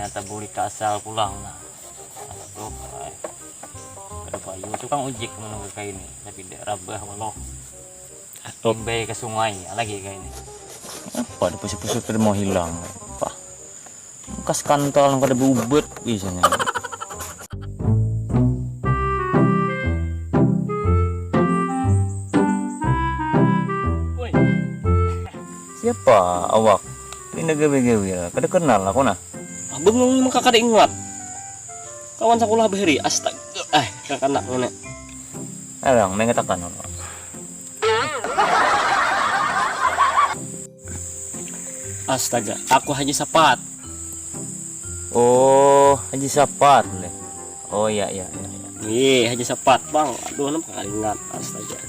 ternyata buli ke asal pulang nah tuh ada payu tukang ojek menunggu kayak ini tapi tidak rabah walau Imbay ke sungai lagi kayak ini apa ada pusat-pusat pada mau hilang apa bekas kantol pada bubet biasanya. Siapa awak ini gawe-gawe ya kada kenal aku nah abang memang kakak ingat kawan sekolah beheri astaga kakak nak mana alang mengatakan apa astaga aku Haji Sapat. oh Haji Sapat leh oh iya Nih Haji Sapat bang aduh nampak ingat astaga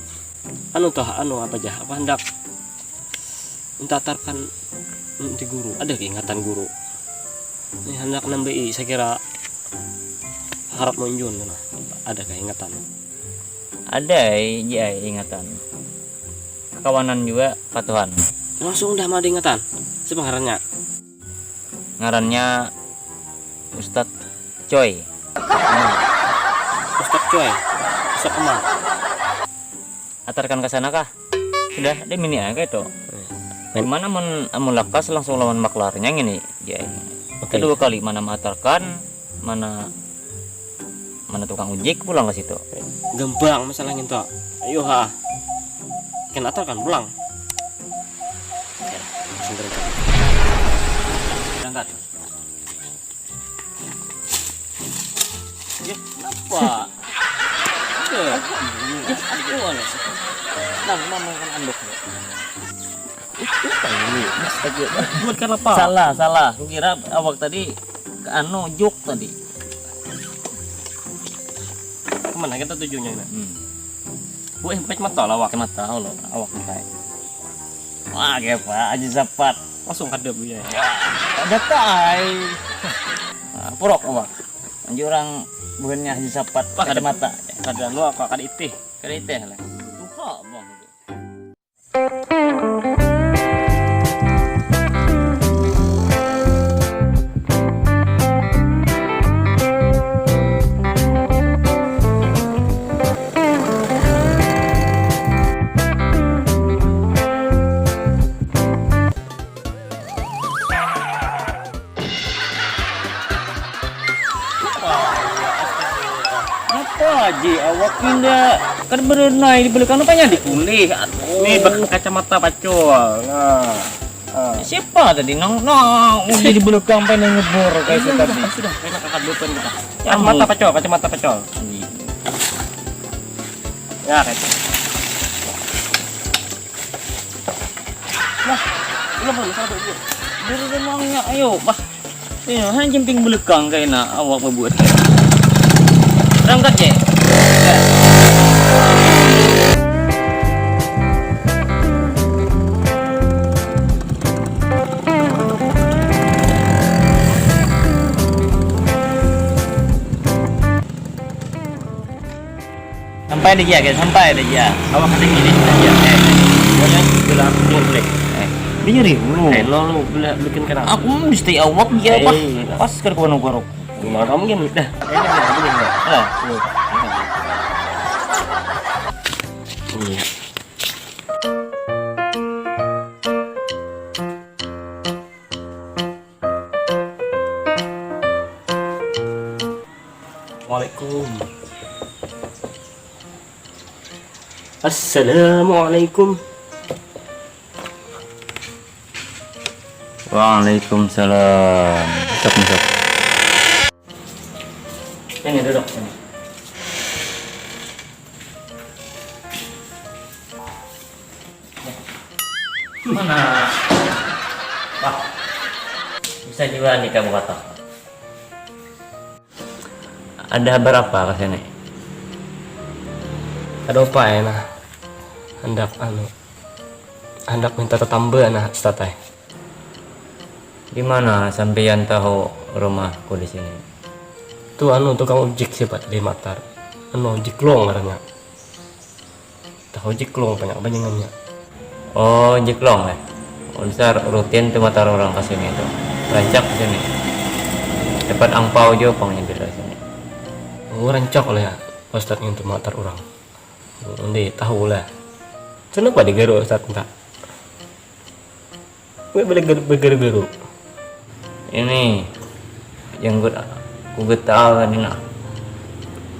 anu apa aja apa hendak mentatarkan di guru ada keingatan guru ini hendak nambai saya kira harap menjun nah. Ada keingatan ada ya ingatan kawanan juga katuhan langsung udah mau ada ingatan siapa ngarannya Ustadz Coy Ustadz Coy Ustadz Amal atarkan ke sana kah sudah ada mini aja itu gimana mun lakas langsung lawan maklarnya ini ya okay. Kedua kali mana matarkan mana tukang ojek pulang ke situ gampang masalahnya tuh ayo ha kena atar kan pulang langsung berangkat ya kenapa nah mama kan anduk buat kan apa salah aku kira awak tadi ke anu juk tadi kemana kita tujuannya ini pakai mata lah awak lo awak kita wah kayak Pak Haji Sapat langsung kadep ya ada tai purok awak anjir orang bukannya Haji Sapat pakai mata kada lu apa kada itih lah tuh bang Haji awak pindah kan berenai di belakang apanya dipulih nih kacamata pacul nah siapa tadi nong udah di belakang pengen ngebor kayak itu tadi sudah kena kakak depan kita kacamata pacul ya kayak nah belum sabar bu berenangnya ayo bah ini hanya jemping belakang kayaknya awak membuat berangkat ya sampai deh ya awak ada gini aja boleh gelap boleh dia nyeri lu lo bikin kena aku mesti awak ya apa pas ke kono gorok gimana kamu gini dah iya Waalaikumsalam. Assalamualaikum. Waalaikumsalam. Masuk. Ini duduk. Mana? Wah. Bisa juga nih kamu kata. Ada berapa ke sini? Ada apa ya nah? Hendak minta tetamba nah statai. Di mana sampeyan tahu rumahku di sini? Tuh tukang ojek siapa di Matar. Jiklong katanya. Tahu jiklong banyak-banyakannya. Oh, jiklong ya. Besar rutin tuh Matar orang ke sini tuh. Rancak ke sini. dapat angpau jo pangnya beda sini. Rancak lah ya Ustaz untuk motor orang. Nanti tahu lah. Kenapa digeruk Ustaz entah? Gue boleh bergeru-geru. Ini yang gue tahu tadi nak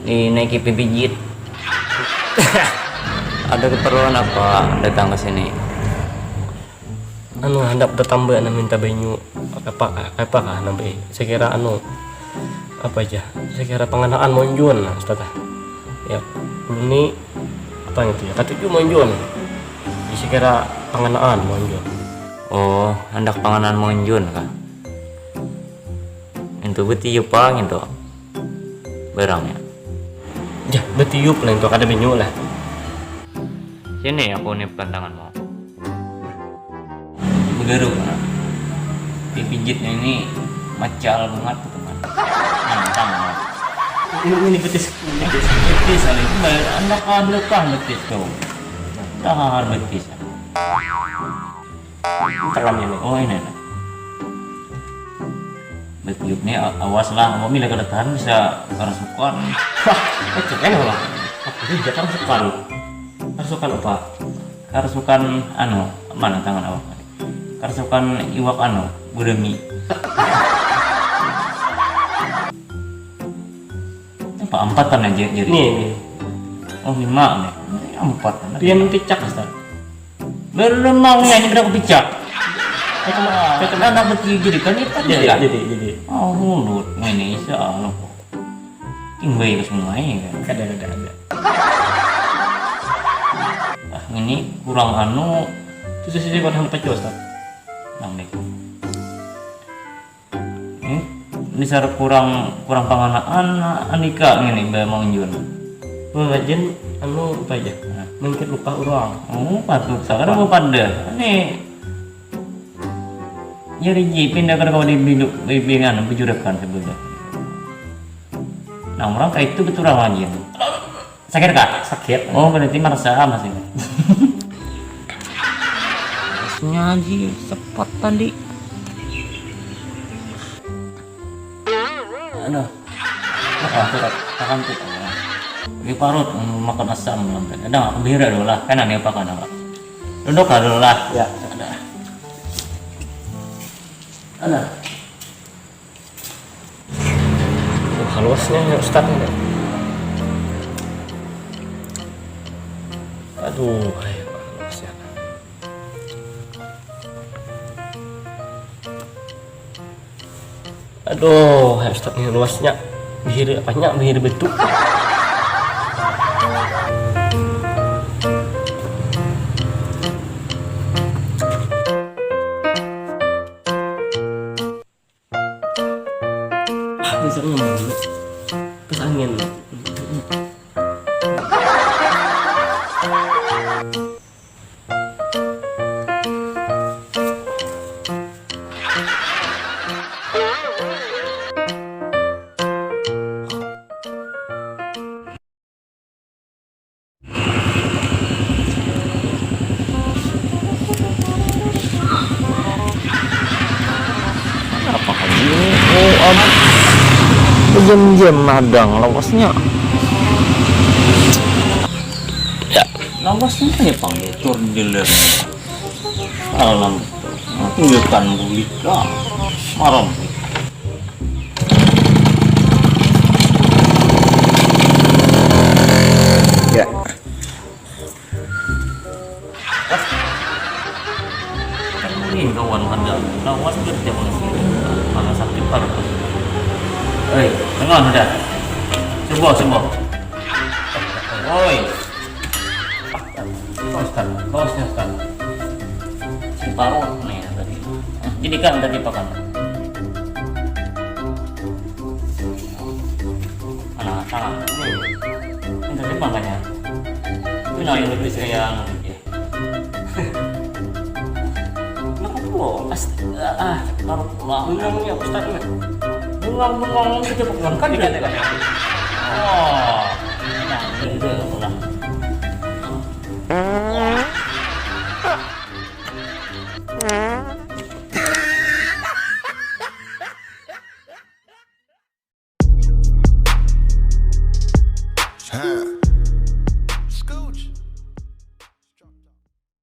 dinaiki pijit. Ada keperluan apa datang ke sini? Anu hendak bertambah minta banyu apakah nabi saya kira apa aja saya kira pengenaan monjun lah Ustaz ya ini apa itu ya katuju monjun saya kira pengenaan monjun. Oh, hendak panganan monjun kah? Itu betiup pang itu barangnya. Ya betiup lah itu ada banyu lah. Sini aku nipkan tanganmu. Bergeruk kan? Dipijitnya ini macal banget teman. Nantang. Ini betis. Betis ali itu bayar anda kabelkah betis tuh. Tahar betis. Teran ini. Oh ini. Betiup nih awas lah, mau milih kedatahan bisa kerasukan. Wah, cek lah. Aku juga kan sekali. Kerasukan apa? Kerasukan mana tangan awak? Kerasukan iwak guremi. Apa empatan aja jadi? Nih. Oh 5 nih. Empatan. Dia nanti cak Ustaz. Beremangnya ini berapa picak? Kata anak betul jadi kan itu aja. Jadi. Oh mulut ini insya Allah. Tinggal ke semuanya kan. Ada. Ini kurang Terus sih kau hendak pecah Ustaz. nang nih. Ini sar kurang panganaan anika ini bae mangjun. Pengajian apa aja? Mungkin lupa orang. Oh patut sekarang mau pada. Ini nyari pindah ke kau di bingan bujurakan sebelah. Nah orang kayak itu betul rajin. Sakit kak? Sakit. Oh berarti merasa masih. Nyaji cepat tadi. Aduh. Akan tuh. Di parut makan asam lambat. Ada aku bira dulu lah. Kan ada apa kan apa? Duduk lah dulu lah. Ya. Ada. Halusnya ya Ustaz ini. Aduh, halusnya. Aduh, Ustaz ini luasnya. Bihir banyak bihir betul. Misalnya mau pas angin. Apakah ini? Oh, jam-jam madang lawasnya. Ya. Lawasnya ya panggil tur dealer. Alam. Tinggalkan bulika. Marom. Ya. Ini kawan anda. Lawas kerja mana sakit parah. Dengar sudah. Coba. Oi. Kosnya Ustaz. Separuh nih tadi. Jadi kan tadi pakan. Tangan. Ini tadi makanya. Ini yang lebih sayang. Taruh pulang. Bengangnya Ustaz ini. Bengong kita pegang kan dikatakan. Oh, enak itu pulang.